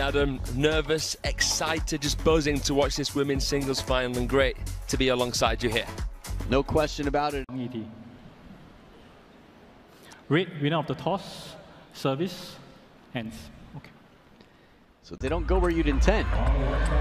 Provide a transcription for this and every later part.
Adam, nervous, excited, just buzzing to watch this women's singles final, and great to be alongside you here. No question about it. YIDI. Red, winner of the toss, service, hands. Okay. So they don't go where you'd intend.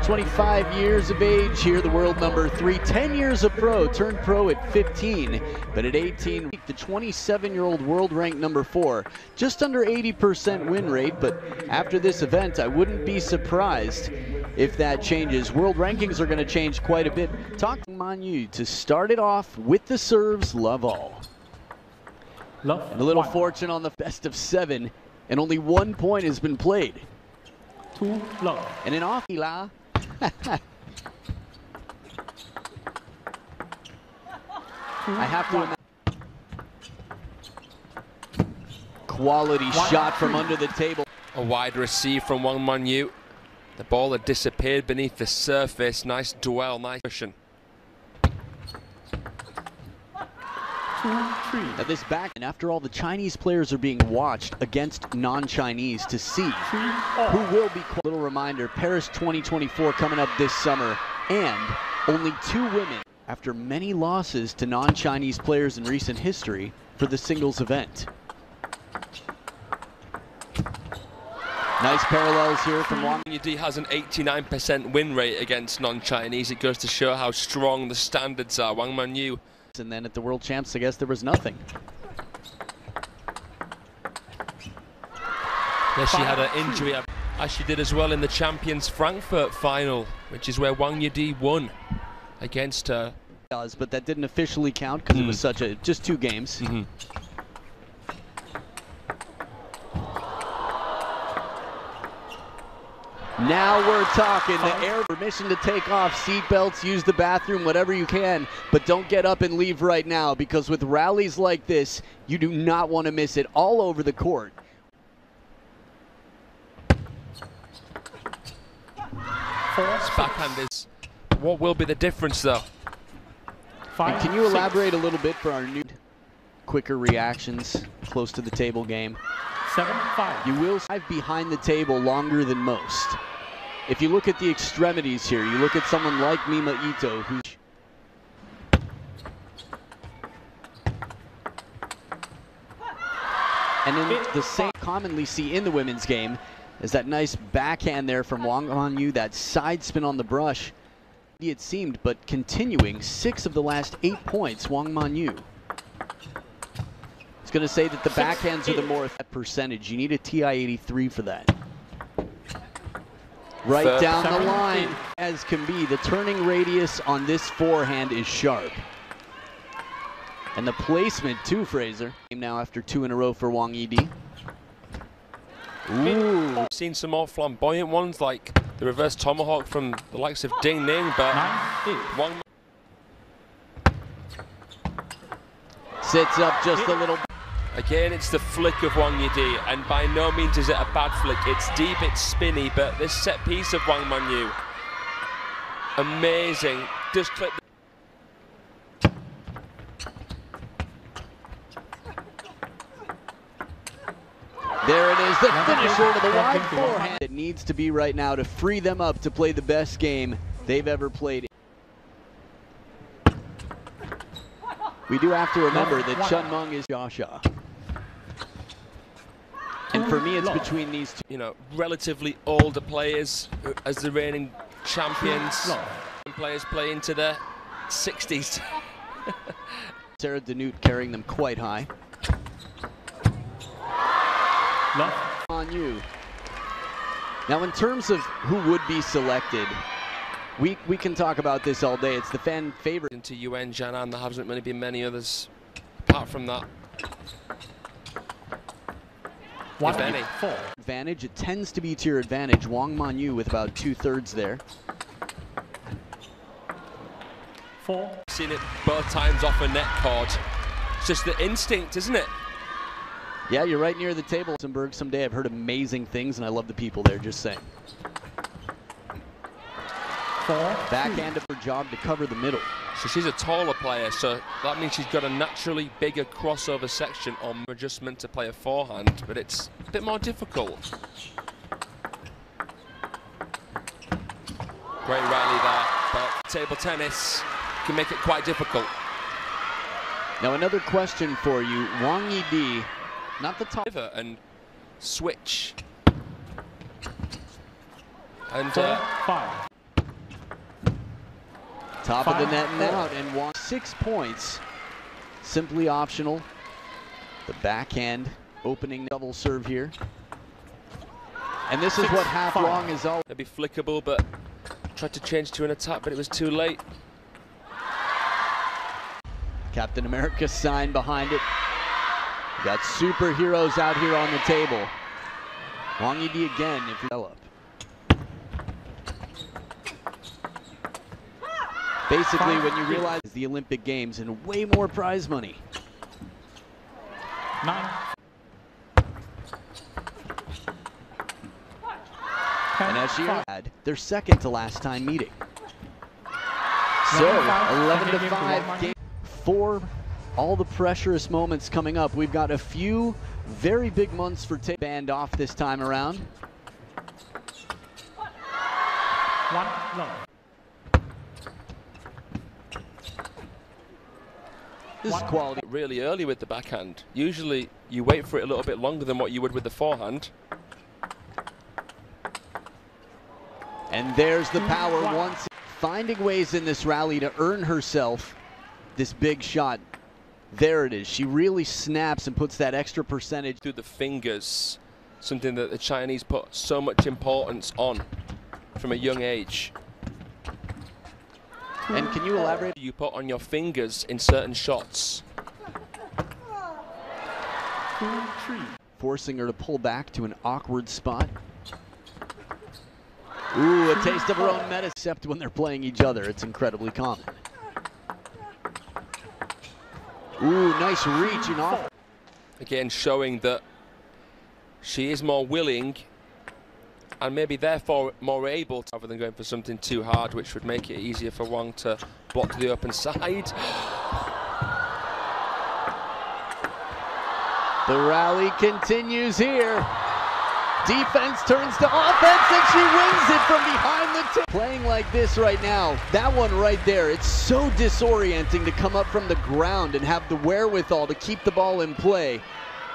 25 years of age here, the world number 3. 10 years of pro, turned pro at 15, but at 18, the 27-year-old world ranked number 4. Just under 80% win rate, but after this event, I wouldn't be surprised if that changes. World rankings are going to change quite a bit. Talking MANYU to start it off with the serves, love all. Love And a little one. fortune on the best of 7, and only 1 point has been played. 2 love. And an off la. I have to imagine. Quality shot from under the table. A wide receive from MANYU. The ball had disappeared beneath the surface. Nice dwell, nice cushion. 2, 3. Now this back, and after all, the Chinese players are being watched against non-Chinese to see who will be. Little reminder, Paris 2024 coming up this summer, and only 2 women after many losses to non-Chinese players in recent history for the singles event. Nice parallels here from Wang. YIDI has an 89% win rate against non-Chinese. It goes to show how strong the standards are. MANYU. And then at the World Champs, I guess there was nothing. Yeah, she had an injury, as she did as well in the Champions Frankfurt final, which is where YIDI won against her. But that didn't officially count because it was just 2 games. Now we're talking. The air permission to take off, seatbelts, use the bathroom, whatever you can, but don't get up and leave right now, because with rallies like this, you do not want to miss it all over the court. This backhand is what will be the difference, though. And can you elaborate a little bit for our new quicker reactions close to the table game? 7, 5. You will dive behind the table longer than most. If you look at the extremities here, you look at someone like Mima Ito, who and then the same commonly see in the women's game is that nice backhand there from MANYU, that side spin on the brush. It seemed, but continuing 6 of the last 8 points, MANYU. It's going to say that the backhands are the more percentage. You need a TI-83 for that. Right down the line, as can be. The turning radius on this forehand is sharp. And the placement too, Fraser. Now after 2 in a row for YIDI. Ooh. I've seen some more flamboyant ones, like the reverse tomahawk from the likes of Ding Ning, but Wang sits up just a little. Again, it's the flick of YIDI, and by no means is it a bad flick. It's deep, it's spinny, but this set piece of MANYU, amazing. Just clip. There it is, the finisher to the wide forehand. It needs to be right now to free them up to play the best game they've ever played. We do have to remember that Chun Mung is Joshua. And for me, it's between these 2. You know, relatively older players as the reigning champions. Players play into their 60s. Sarah Danute carrying them quite high. MANYU. Now, in terms of who would be selected, we can talk about this all day. It's the fan favorite. Into Yuan Jianan, there hasn't really been many others apart from that. If any. Advantage, it tends to be to your advantage. MANYU with about 2/3 there. 4. Seen it both times off a net cord. It's just the instinct, isn't it? Yeah, you're right near the table. Luxembourg someday. I've heard amazing things, and I love the people there, just saying. 4. Backhand of her job to cover the middle. So she's a taller player, so that means she's got a naturally bigger crossover section or adjustment to play a forehand, but it's a bit more difficult. Great rally there, but table tennis can make it quite difficult. Now another question for you. Wang YIDI, not the top. And switch. And 5. Top of the net and out, and Wang 6 points. Simply optional. The backhand opening double serve here. And this is what half long is all. Maybe flickable, but tried to change to an attack, but it was too late. Captain America's sign behind it. We got superheroes out here on the table. Wang YIDI again if you develop. Basically, when you realize the Olympic Games and way more prize money. 9. And as she had their second to last time meeting. So 11-5 game. For all the pressurous moments coming up, we've got a few very big months for band off this time around. 1 love. This is quality. Really early with the backhand. Usually you wait for it a little bit longer than what you would with the forehand. And there's the power once. Finding ways in this rally to earn herself this big shot. There it is. She really snaps and puts that extra percentage through the fingers, something that the Chinese put so much importance on from a young age. And can you elaborate? You put on your fingers in certain shots. 2-3. Forcing her to pull back to an awkward spot. Ooh, a taste of her own medicine, except when they're playing each other. It's incredibly common. Ooh, nice reach and off. Again, showing that she is more willing and maybe therefore more able to, rather than going for something too hard, which would make it easier for Wang to block the open side. The rally continues here. Defense turns to offense and she wins it from behind the tip. Playing like this right now, that one right there, it's so disorienting to come up from the ground and have the wherewithal to keep the ball in play.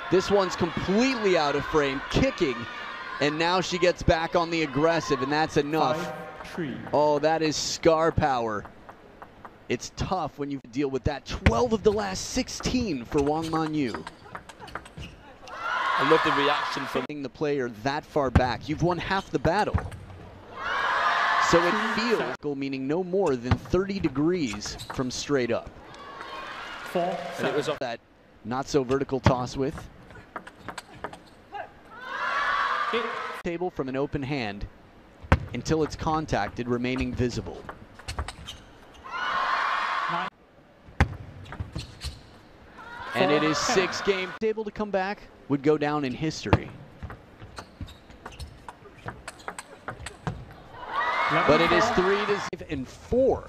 This one's completely out of frame, kicking, and now she gets back on the aggressive, and that's enough. 5-3. Oh, that is scar power. It's tough when you deal with that. 12 of the last 16 for Wang MANYU. I love the reaction from the player that far back. You've won half the battle. So it feels, meaning no more than 30 degrees from straight up. 4-7. And it was that not so vertical toss with. Table from an open hand until it's contacted, remaining visible. 9. And it is 6 games. Able to come back would go down in history. But it is 3-4.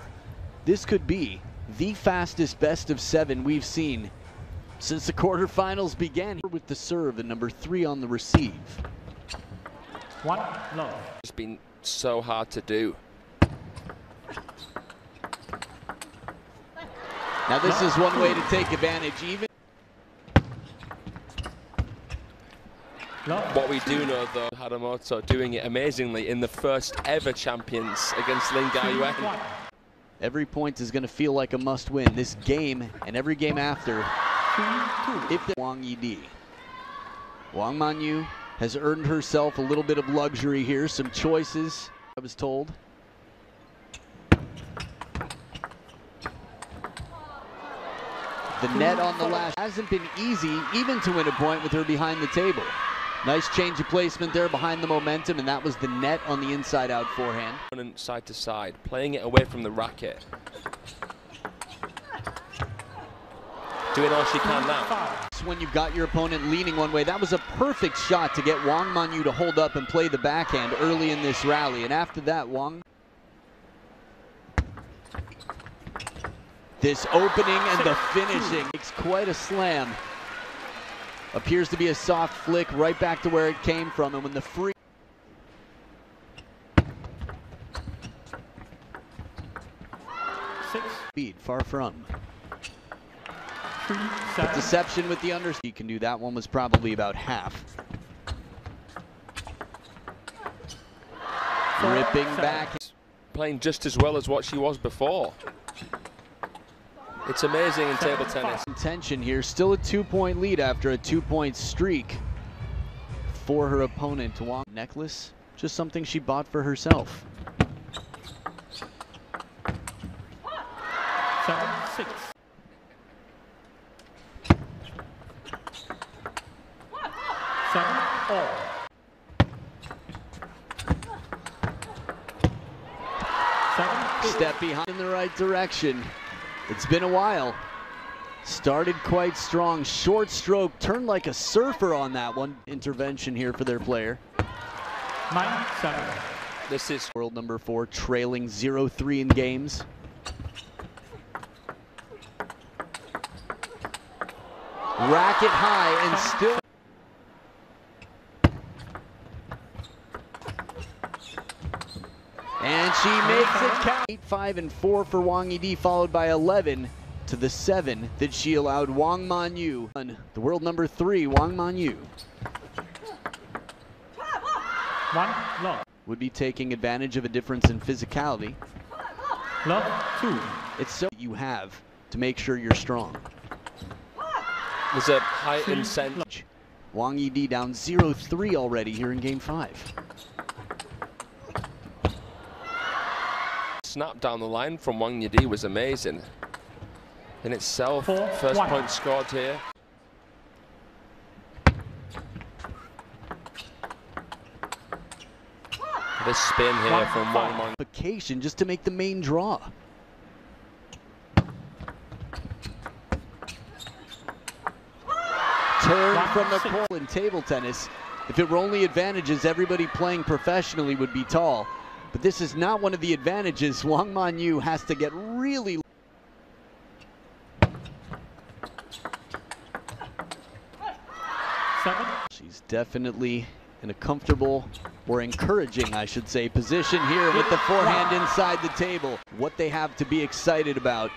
This could be the fastest best of 7 we've seen since the quarterfinals began, with the serve and number 3 on the receive. 1 love. It's been so hard to do. Now this is one way to take advantage. Even what we do know, though, Haramoto doing it amazingly in the first ever champions against Lin Gaoyuan. Every point is going to feel like a must-win. This game and every game after. If the Wang YIDI. Wang MANYU has earned herself a little bit of luxury here. Some choices, I was told. The net on the last hasn't been easy even to win a point with her behind the table. Nice change of placement there behind the momentum, and that was the net on the inside out forehand. Side to side, playing it away from the racket. Doing all she can now. When you've got your opponent leaning one way, that was a perfect shot to get Wang MANYU to hold up and play the backhand early in this rally. And after that, Wang. This opening and the finishing makes quite a slam. Appears to be a soft flick right back to where it came from. And when the free 6. Speed, far from. 3, But 7. deception with the under. You can do that one was probably about half. 4, Ripping 7. back. Playing just as well as what she was before. It's amazing in table tennis. Tension here, still a 2-point lead after a 2-point streak for her opponent. Wang necklace, just something she bought for herself. 7, 6. 7, all. 7, 8. Step behind in the right direction. It's been a while. Started quite strong. Short stroke, turned like a surfer on that one. Intervention here for their player. 9, 7. This is World number 4, trailing 0-3 in games. Racket high and still. And she makes it count. 8, 5, and 4 for Wang YIDI, followed by 11 to the 7 that she allowed Wang MANYU. The world number 3, Wang MANYU. 1, love. Would be taking advantage of a difference in physicality. Love, 2. It's so you have to make sure you're strong. there's a high incentive. Wang YIDI down 0-3 already here in game 5. Snap down the line from Wang YIDI was amazing in itself. 4, First 1. point scored here. This spin here 1, from 5. Wang MANYU. Vacation just to make the main draw. Turn 1, from the 6. corner in table tennis. If it were only advantages, everybody playing professionally would be tall. But this is not one of the advantages. Wang MANYU has to get really. 7. She's definitely in a comfortable, or encouraging, I should say, position here with the forehand inside the table. What they have to be excited about.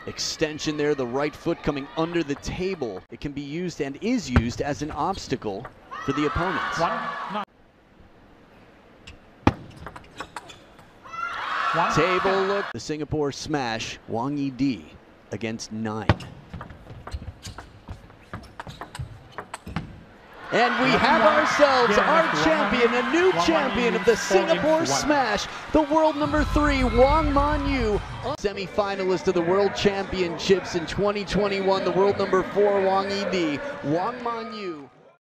Extension there, the right foot coming under the table. It can be used and is used as an obstacle for the opponents. 1, 9. 1, Table look, the Singapore smash, Wang YIDI against 9. And we have ourselves our champion, a new champion of the Singapore Smash, the world number 3, Wang MANYU, semi-finalist of the World Championships in 2021, the world number 4, Wang YIDI. Wang MANYU